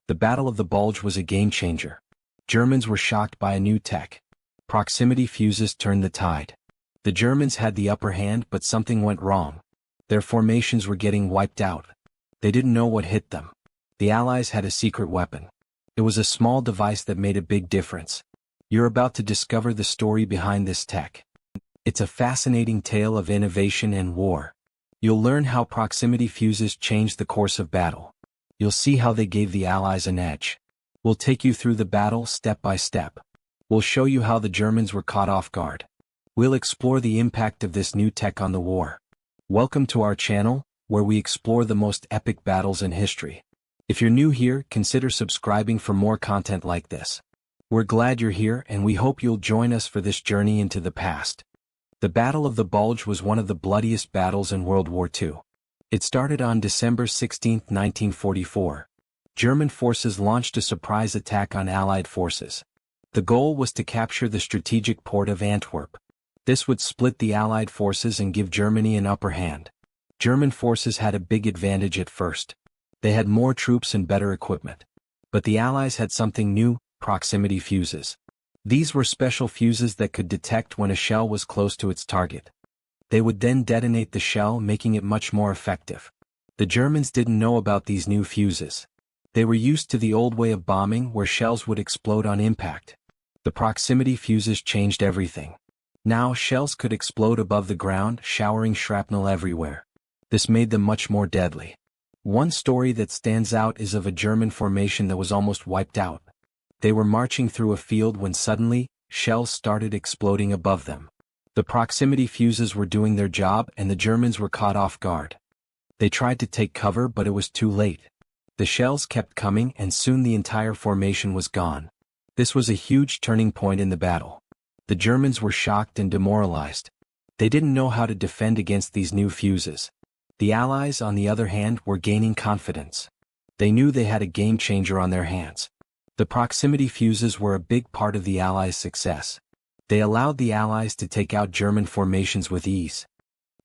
The Battle of the Bulge was a game-changer. Germans were shocked by a new tech. Proximity fuses turned the tide. The Germans had the upper hand, but something went wrong. Their formations were getting wiped out. They didn't know what hit them. The Allies had a secret weapon. It was a small device that made a big difference. You're about to discover the story behind this tech. It's a fascinating tale of innovation and war. You'll learn how proximity fuses changed the course of battle. You'll see how they gave the Allies an edge. We'll take you through the battle step by step. We'll show you how the Germans were caught off guard. We'll explore the impact of this new tech on the war. Welcome to our channel, where we explore the most epic battles in history. If you're new here, consider subscribing for more content like this. We're glad you're here, and we hope you'll join us for this journey into the past. The Battle of the Bulge was one of the bloodiest battles in World War II. It started on December 16, 1944. German forces launched a surprise attack on Allied forces. The goal was to capture the strategic port of Antwerp. This would split the Allied forces and give Germany an upper hand. German forces had a big advantage at first. They had more troops and better equipment. But the Allies had something new: proximity fuses. These were special fuses that could detect when a shell was close to its target. They would then detonate the shell, making it much more effective. The Germans didn't know about these new fuses. They were used to the old way of bombing, where shells would explode on impact. The proximity fuses changed everything. Now shells could explode above the ground, showering shrapnel everywhere. This made them much more deadly. One story that stands out is of a German formation that was almost wiped out. They were marching through a field when suddenly, shells started exploding above them. The proximity fuses were doing their job, and the Germans were caught off guard. They tried to take cover, but it was too late. The shells kept coming, and soon the entire formation was gone. This was a huge turning point in the battle. The Germans were shocked and demoralized. They didn't know how to defend against these new fuses. The Allies, on the other hand, were gaining confidence. They knew they had a game-changer on their hands. The proximity fuses were a big part of the Allies' success. They allowed the Allies to take out German formations with ease.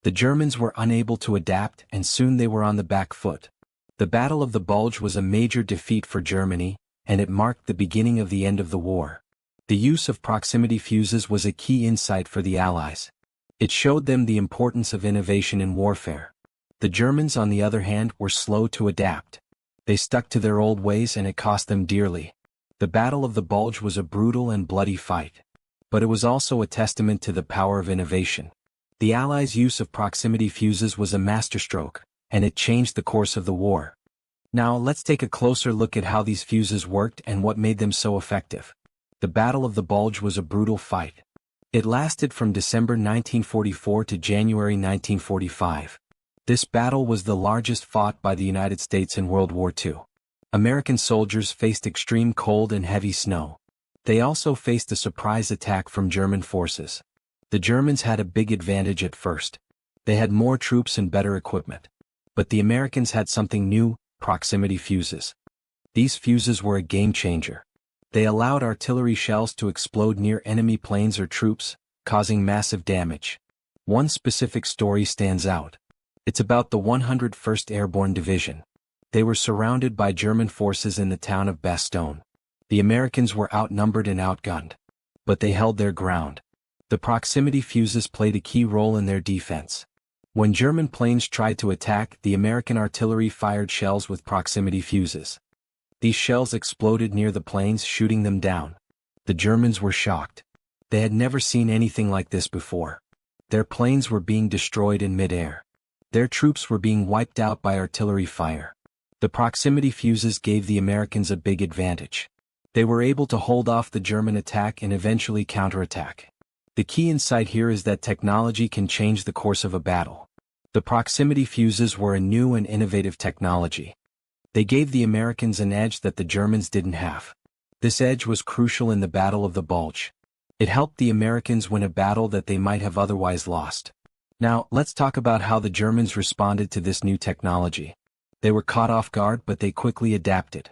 The Germans were unable to adapt, and soon they were on the back foot. The Battle of the Bulge was a major defeat for Germany, and it marked the beginning of the end of the war. The use of proximity fuses was a key insight for the Allies. It showed them the importance of innovation in warfare. The Germans, on the other hand, were slow to adapt. They stuck to their old ways, and it cost them dearly. The Battle of the Bulge was a brutal and bloody fight. But it was also a testament to the power of innovation. The Allies' use of proximity fuses was a masterstroke, and it changed the course of the war. Now let's take a closer look at how these fuses worked and what made them so effective. The Battle of the Bulge was a brutal fight. It lasted from December 1944 to January 1945. This battle was the largest fought by the United States in World War II. American soldiers faced extreme cold and heavy snow. They also faced a surprise attack from German forces. The Germans had a big advantage at first. They had more troops and better equipment. But the Americans had something new: proximity fuses. These fuses were a game-changer. They allowed artillery shells to explode near enemy planes or troops, causing massive damage. One specific story stands out. It's about the 101st Airborne Division. They were surrounded by German forces in the town of Bastogne. The Americans were outnumbered and outgunned. But they held their ground. The proximity fuses played a key role in their defense. When German planes tried to attack, the American artillery fired shells with proximity fuses. These shells exploded near the planes, shooting them down. The Germans were shocked. They had never seen anything like this before. Their planes were being destroyed in mid-air. Their troops were being wiped out by artillery fire. The proximity fuses gave the Americans a big advantage. They were able to hold off the German attack and eventually counterattack. The key insight here is that technology can change the course of a battle. The proximity fuses were a new and innovative technology. They gave the Americans an edge that the Germans didn't have. This edge was crucial in the Battle of the Bulge. It helped the Americans win a battle that they might have otherwise lost. Now, let's talk about how the Germans responded to this new technology. They were caught off guard, but they quickly adapted.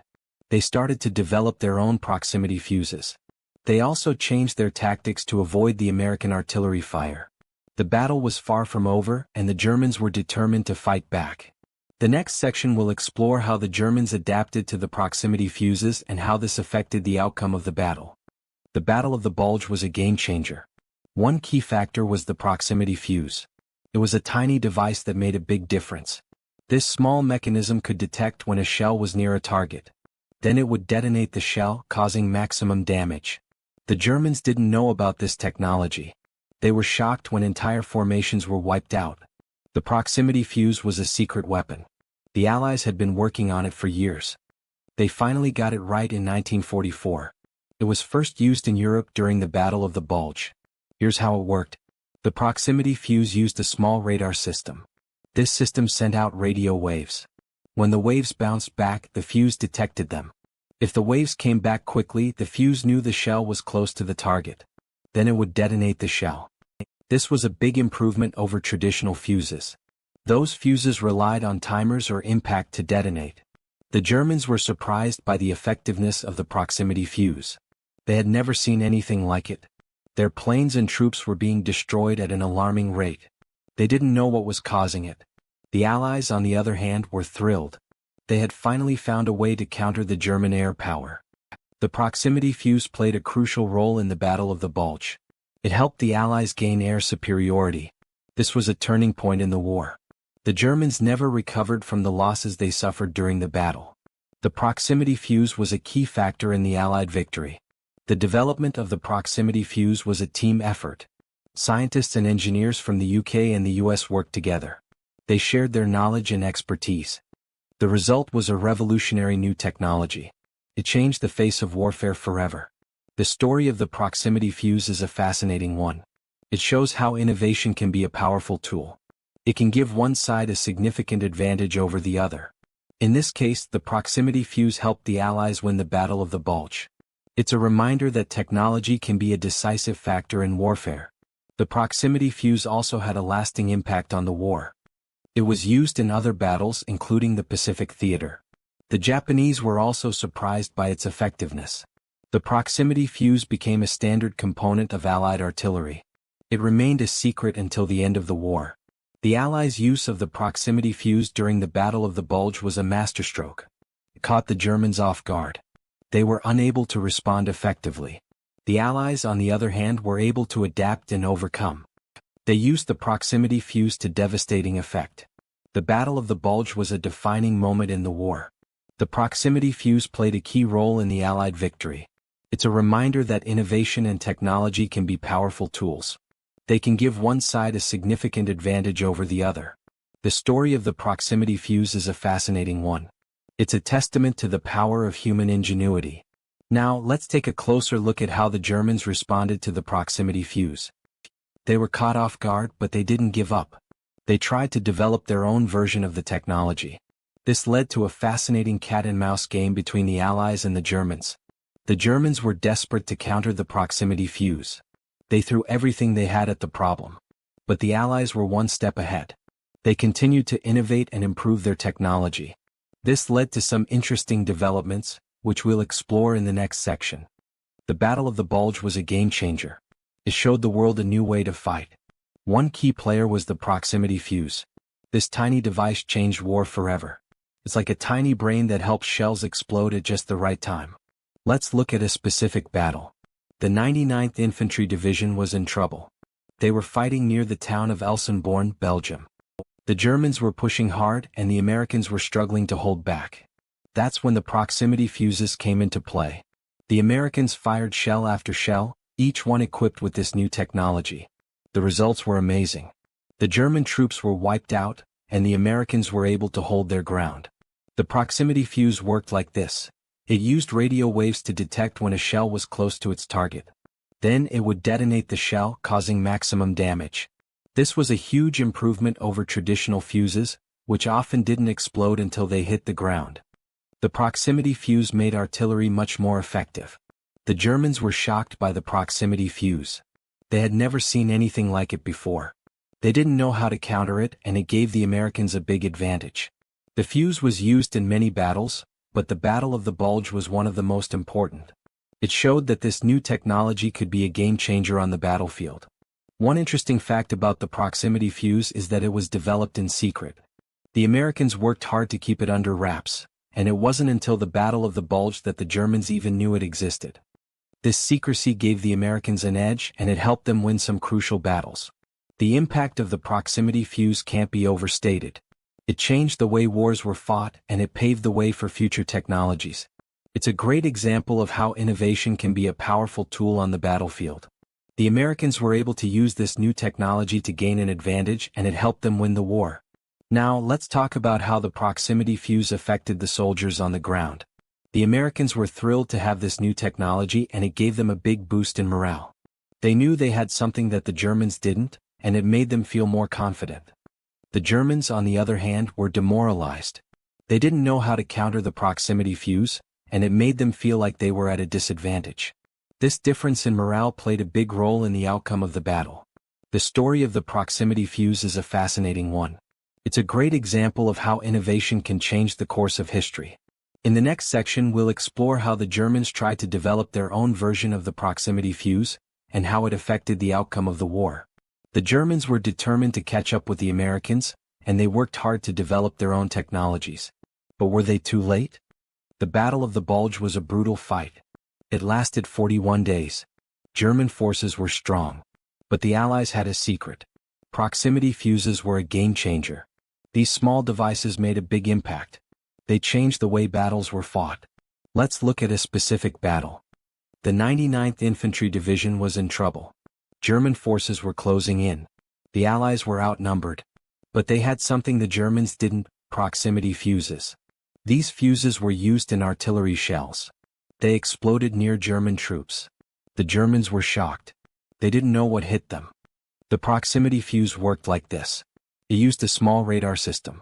They started to develop their own proximity fuses. They also changed their tactics to avoid the American artillery fire. The battle was far from over, and the Germans were determined to fight back. The next section will explore how the Germans adapted to the proximity fuses and how this affected the outcome of the battle. The Battle of the Bulge was a game changer. One key factor was the proximity fuse. It was a tiny device that made a big difference. This small mechanism could detect when a shell was near a target. Then it would detonate the shell, causing maximum damage. The Germans didn't know about this technology. They were shocked when entire formations were wiped out. The proximity fuse was a secret weapon. The Allies had been working on it for years. They finally got it right in 1944. It was first used in Europe during the Battle of the Bulge. Here's how it worked. The proximity fuse used a small radar system. This system sent out radio waves. When the waves bounced back, the fuse detected them. If the waves came back quickly, the fuse knew the shell was close to the target. Then it would detonate the shell. This was a big improvement over traditional fuses. Those fuses relied on timers or impact to detonate. The Germans were surprised by the effectiveness of the proximity fuse. They had never seen anything like it. Their planes and troops were being destroyed at an alarming rate. They didn't know what was causing it. The Allies, on the other hand, were thrilled. They had finally found a way to counter the German air power. The proximity fuse played a crucial role in the Battle of the Bulge. It helped the Allies gain air superiority. This was a turning point in the war. The Germans never recovered from the losses they suffered during the battle. The proximity fuse was a key factor in the Allied victory. The development of the proximity fuse was a team effort. Scientists and engineers from the UK and the US worked together. They shared their knowledge and expertise. The result was a revolutionary new technology. It changed the face of warfare forever. The story of the proximity fuse is a fascinating one. It shows how innovation can be a powerful tool. It can give one side a significant advantage over the other. In this case, the proximity fuse helped the Allies win the Battle of the Bulge. It's a reminder that technology can be a decisive factor in warfare. The proximity fuse also had a lasting impact on the war. It was used in other battles, including the Pacific Theater. The Japanese were also surprised by its effectiveness. The proximity fuse became a standard component of Allied artillery. It remained a secret until the end of the war. The Allies' use of the proximity fuse during the Battle of the Bulge was a masterstroke. It caught the Germans off guard. They were unable to respond effectively. The Allies, on the other hand, were able to adapt and overcome. They used the proximity fuse to devastating effect. The Battle of the Bulge was a defining moment in the war. The proximity fuse played a key role in the Allied victory. It's a reminder that innovation and technology can be powerful tools. They can give one side a significant advantage over the other. The story of the proximity fuse is a fascinating one. It's a testament to the power of human ingenuity. Now, let's take a closer look at how the Germans responded to the proximity fuse. They were caught off guard, but they didn't give up. They tried to develop their own version of the technology. This led to a fascinating cat-and-mouse game between the Allies and the Germans. The Germans were desperate to counter the proximity fuse. They threw everything they had at the problem. But the Allies were one step ahead. They continued to innovate and improve their technology. This led to some interesting developments, which we'll explore in the next section. The Battle of the Bulge was a game-changer. It showed the world a new way to fight. One key player was the proximity fuse. This tiny device changed war forever. It's like a tiny brain that helps shells explode at just the right time. Let's look at a specific battle. The 99th Infantry Division was in trouble. They were fighting near the town of Elsenborn, Belgium. The Germans were pushing hard and the Americans were struggling to hold back. That's when the proximity fuses came into play. The Americans fired shell after shell, each one equipped with this new technology. The results were amazing. The German troops were wiped out, and the Americans were able to hold their ground. The proximity fuse worked like this. It used radio waves to detect when a shell was close to its target. Then it would detonate the shell, causing maximum damage. This was a huge improvement over traditional fuses, which often didn't explode until they hit the ground. The proximity fuse made artillery much more effective. The Germans were shocked by the proximity fuse. They had never seen anything like it before. They didn't know how to counter it, and it gave the Americans a big advantage. The fuse was used in many battles, but the Battle of the Bulge was one of the most important. It showed that this new technology could be a game-changer on the battlefield. One interesting fact about the proximity fuse is that it was developed in secret. The Americans worked hard to keep it under wraps, and it wasn't until the Battle of the Bulge that the Germans even knew it existed. This secrecy gave the Americans an edge, and it helped them win some crucial battles. The impact of the proximity fuse can't be overstated. It changed the way wars were fought, and it paved the way for future technologies. It's a great example of how innovation can be a powerful tool on the battlefield. The Americans were able to use this new technology to gain an advantage, and it helped them win the war. Now, let's talk about how the proximity fuse affected the soldiers on the ground. The Americans were thrilled to have this new technology, and it gave them a big boost in morale. They knew they had something that the Germans didn't, and it made them feel more confident. The Germans, on the other hand, were demoralized. They didn't know how to counter the proximity fuse, and it made them feel like they were at a disadvantage. This difference in morale played a big role in the outcome of the battle. The story of the proximity fuse is a fascinating one. It's a great example of how innovation can change the course of history. In the next section, we'll explore how the Germans tried to develop their own version of the proximity fuse, and how it affected the outcome of the war. The Germans were determined to catch up with the Americans, and they worked hard to develop their own technologies. But were they too late? The Battle of the Bulge was a brutal fight. It lasted 41 days. German forces were strong. But the Allies had a secret. Proximity fuses were a game changer. These small devices made a big impact. They changed the way battles were fought. Let's look at a specific battle. The 99th Infantry Division was in trouble. German forces were closing in. The Allies were outnumbered. But they had something the Germans didn't: proximity fuses. These fuses were used in artillery shells. They exploded near German troops. The Germans were shocked. They didn't know what hit them. The proximity fuse worked like this. It used a small radar system.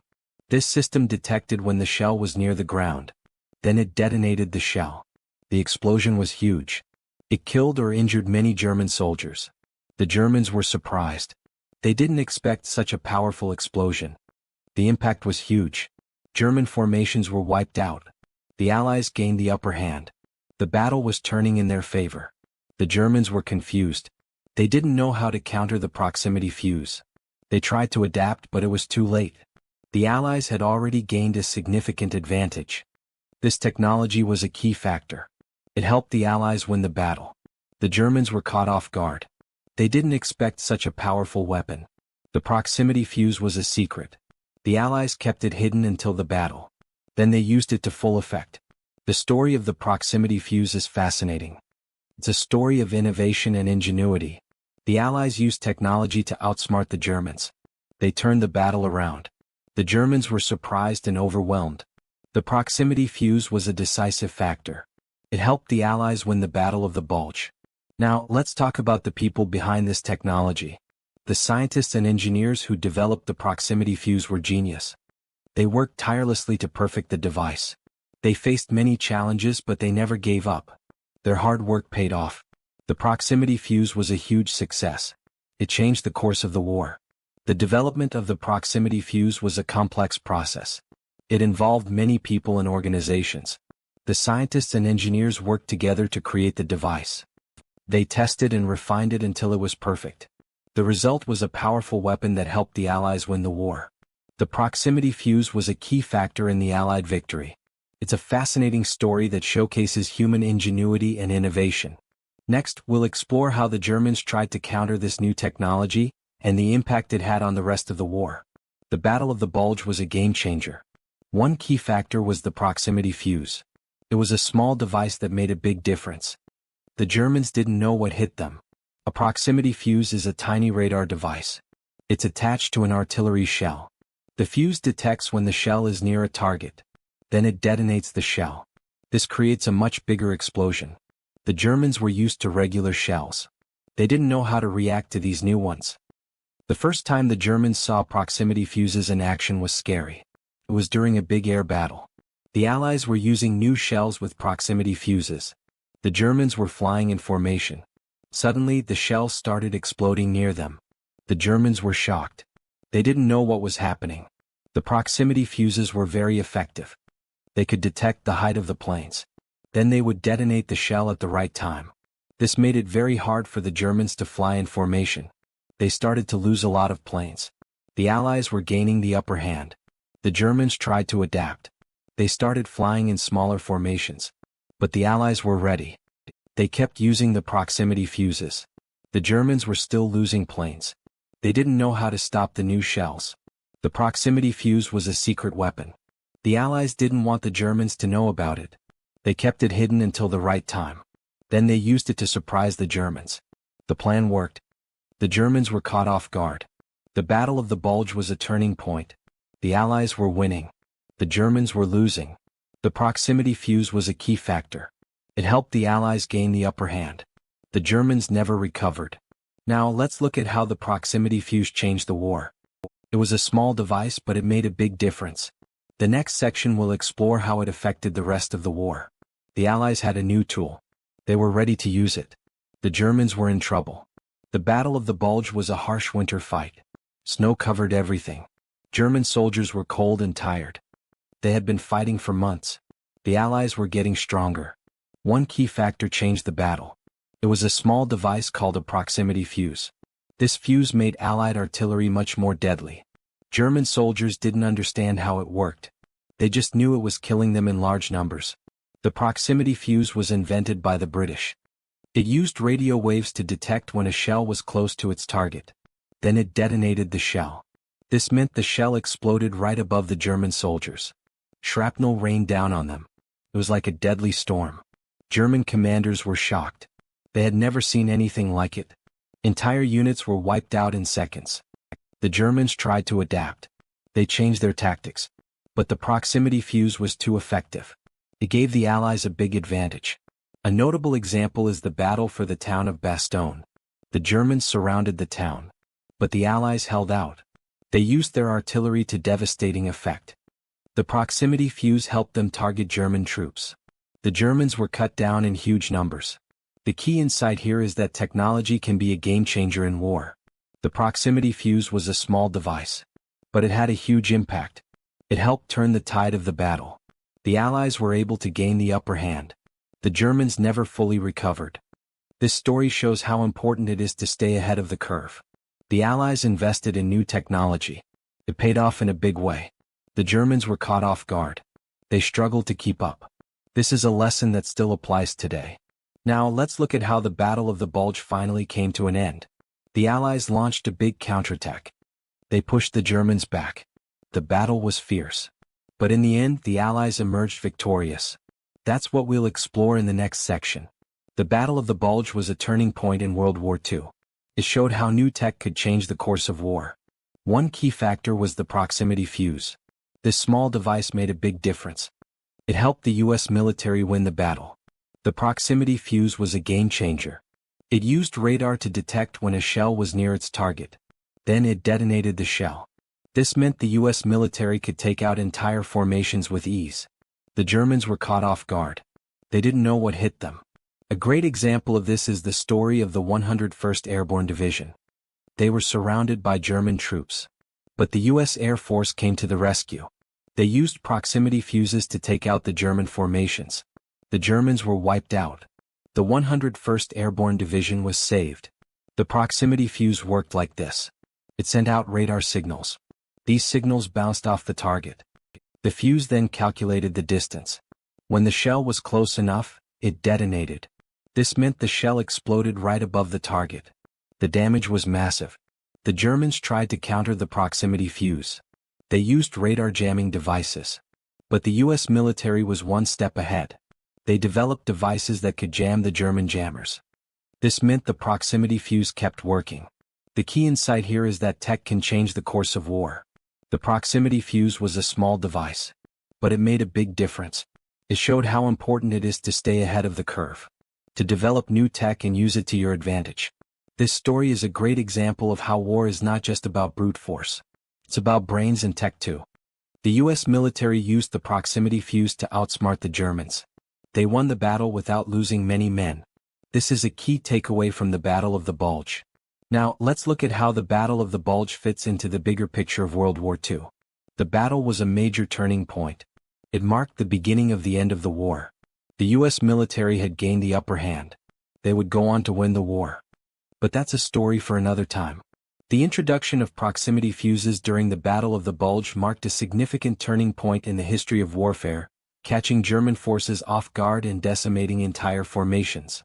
This system detected when the shell was near the ground. Then it detonated the shell. The explosion was huge. It killed or injured many German soldiers. The Germans were surprised. They didn't expect such a powerful explosion. The impact was huge. German formations were wiped out. The Allies gained the upper hand. The battle was turning in their favor. The Germans were confused. They didn't know how to counter the proximity fuse. They tried to adapt, but it was too late. The Allies had already gained a significant advantage. This technology was a key factor. It helped the Allies win the battle. The Germans were caught off guard. They didn't expect such a powerful weapon. The proximity fuse was a secret. The Allies kept it hidden until the battle. Then they used it to full effect. The story of the proximity fuse is fascinating. It's a story of innovation and ingenuity. The Allies used technology to outsmart the Germans. They turned the battle around. The Germans were surprised and overwhelmed. The proximity fuse was a decisive factor. It helped the Allies win the Battle of the Bulge. Now, let's talk about the people behind this technology. The scientists and engineers who developed the proximity fuse were genius. They worked tirelessly to perfect the device. They faced many challenges, but they never gave up. Their hard work paid off. The proximity fuse was a huge success. It changed the course of the war. The development of the proximity fuse was a complex process. It involved many people and organizations. The scientists and engineers worked together to create the device. They tested and refined it until it was perfect. The result was a powerful weapon that helped the Allies win the war. The proximity fuse was a key factor in the Allied victory. It's a fascinating story that showcases human ingenuity and innovation. Next, we'll explore how the Germans tried to counter this new technology and the impact it had on the rest of the war. The Battle of the Bulge was a game changer. One key factor was the proximity fuse. It was a small device that made a big difference. The Germans didn't know what hit them. A proximity fuse is a tiny radar device. It's attached to an artillery shell. The fuse detects when the shell is near a target. Then it detonates the shell. This creates a much bigger explosion. The Germans were used to regular shells. They didn't know how to react to these new ones. The first time the Germans saw proximity fuses in action was scary. It was during a big air battle. The Allies were using new shells with proximity fuses. The Germans were flying in formation. Suddenly, the shells started exploding near them. The Germans were shocked. They didn't know what was happening. The proximity fuses were very effective. They could detect the height of the planes. Then they would detonate the shell at the right time. This made it very hard for the Germans to fly in formation. They started to lose a lot of planes. The Allies were gaining the upper hand. The Germans tried to adapt. They started flying in smaller formations. But the Allies were ready. They kept using the proximity fuses. The Germans were still losing planes. They didn't know how to stop the new shells. The proximity fuse was a secret weapon. The Allies didn't want the Germans to know about it. They kept it hidden until the right time. Then they used it to surprise the Germans. The plan worked. The Germans were caught off guard. The Battle of the Bulge was a turning point. The Allies were winning. The Germans were losing. The proximity fuse was a key factor. It helped the Allies gain the upper hand. The Germans never recovered. Now let's look at how the proximity fuse changed the war. It was a small device, but it made a big difference. The next section will explore how it affected the rest of the war. The Allies had a new tool. They were ready to use it. The Germans were in trouble. The Battle of the Bulge was a harsh winter fight. Snow covered everything. German soldiers were cold and tired. They had been fighting for months. The Allies were getting stronger. One key factor changed the battle. It was a small device called a proximity fuse. This fuse made Allied artillery much more deadly. German soldiers didn't understand how it worked. They just knew it was killing them in large numbers. The proximity fuse was invented by the British. It used radio waves to detect when a shell was close to its target. Then it detonated the shell. This meant the shell exploded right above the German soldiers. Shrapnel rained down on them. It was like a deadly storm. German commanders were shocked. They had never seen anything like it. Entire units were wiped out in seconds. The Germans tried to adapt. They changed their tactics. But the proximity fuse was too effective. It gave the Allies a big advantage. A notable example is the battle for the town of Bastogne. The Germans surrounded the town. But the Allies held out. They used their artillery to devastating effect. The proximity fuse helped them target German troops. The Germans were cut down in huge numbers. The key insight here is that technology can be a game changer in war. The proximity fuse was a small device. But it had a huge impact. It helped turn the tide of the battle. The Allies were able to gain the upper hand. The Germans never fully recovered. This story shows how important it is to stay ahead of the curve. The Allies invested in new technology. It paid off in a big way. The Germans were caught off guard. They struggled to keep up. This is a lesson that still applies today. Now let's look at how the Battle of the Bulge finally came to an end. The Allies launched a big counterattack. They pushed the Germans back. The battle was fierce. But in the end, the Allies emerged victorious. That's what we'll explore in the next section. The Battle of the Bulge was a turning point in World War II. It showed how new tech could change the course of war. One key factor was the proximity fuse. This small device made a big difference. It helped the US military win the battle. The proximity fuse was a game changer. It used radar to detect when a shell was near its target. Then it detonated the shell. This meant the US military could take out entire formations with ease. The Germans were caught off guard. They didn't know what hit them. A great example of this is the story of the 101st Airborne Division. They were surrounded by German troops. But the US Air Force came to the rescue. They used proximity fuses to take out the German formations. The Germans were wiped out. The 101st Airborne Division was saved. The proximity fuse worked like this. It sent out radar signals. These signals bounced off the target. The fuse then calculated the distance. When the shell was close enough, it detonated. This meant the shell exploded right above the target. The damage was massive. The Germans tried to counter the proximity fuse. They used radar jamming devices. But the US military was one step ahead. They developed devices that could jam the German jammers. This meant the proximity fuse kept working. The key insight here is that tech can change the course of war. The proximity fuse was a small device. But it made a big difference. It showed how important it is to stay ahead of the curve. To develop new tech and use it to your advantage. This story is a great example of how war is not just about brute force. It's about brains and tech too. The US military used the proximity fuse to outsmart the Germans. They won the battle without losing many men. This is a key takeaway from the Battle of the Bulge. Now, let's look at how the Battle of the Bulge fits into the bigger picture of World War II. The battle was a major turning point. It marked the beginning of the end of the war. The US military had gained the upper hand. They would go on to win the war. But that's a story for another time. The introduction of proximity fuses during the Battle of the Bulge marked a significant turning point in the history of warfare, catching German forces off guard and decimating entire formations.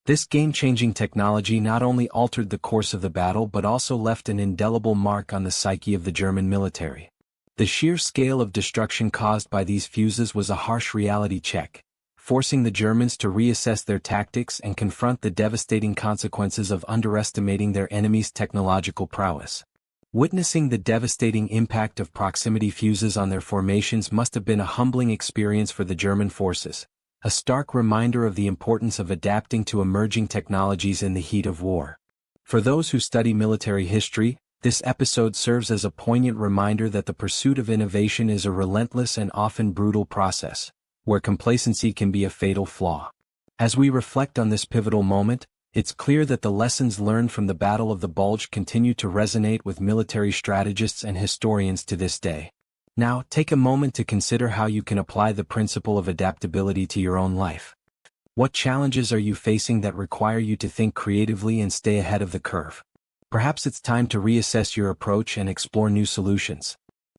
This game-changing technology not only altered the course of the battle but also left an indelible mark on the psyche of the German military. The sheer scale of destruction caused by these fuses was a harsh reality check, forcing the Germans to reassess their tactics and confront the devastating consequences of underestimating their enemy's technological prowess. Witnessing the devastating impact of proximity fuses on their formations must have been a humbling experience for the German forces, a stark reminder of the importance of adapting to emerging technologies in the heat of war. For those who study military history, this episode serves as a poignant reminder that the pursuit of innovation is a relentless and often brutal process, where complacency can be a fatal flaw. As we reflect on this pivotal moment, it's clear that the lessons learned from the Battle of the Bulge continue to resonate with military strategists and historians to this day. Now, take a moment to consider how you can apply the principle of adaptability to your own life. What challenges are you facing that require you to think creatively and stay ahead of the curve? Perhaps it's time to reassess your approach and explore new solutions.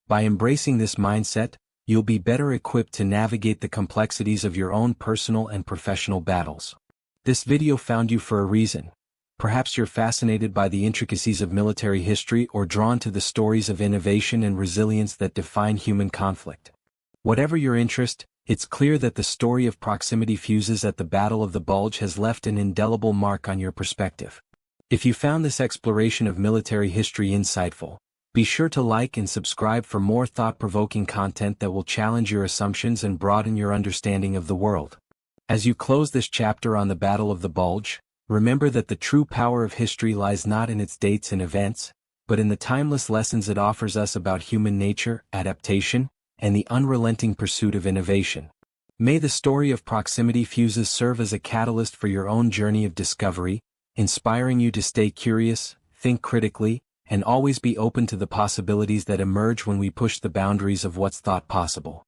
By embracing this mindset, you'll be better equipped to navigate the complexities of your own personal and professional battles. This video found you for a reason. Perhaps you're fascinated by the intricacies of military history or drawn to the stories of innovation and resilience that define human conflict. Whatever your interest, it's clear that the story of proximity fuses at the Battle of the Bulge has left an indelible mark on your perspective. If you found this exploration of military history insightful, be sure to like and subscribe for more thought-provoking content that will challenge your assumptions and broaden your understanding of the world. As you close this chapter on the Battle of the Bulge, remember that the true power of history lies not in its dates and events, but in the timeless lessons it offers us about human nature, adaptation, and the unrelenting pursuit of innovation. May the story of proximity fuses serve as a catalyst for your own journey of discovery, inspiring you to stay curious, think critically, and always be open to the possibilities that emerge when we push the boundaries of what's thought possible.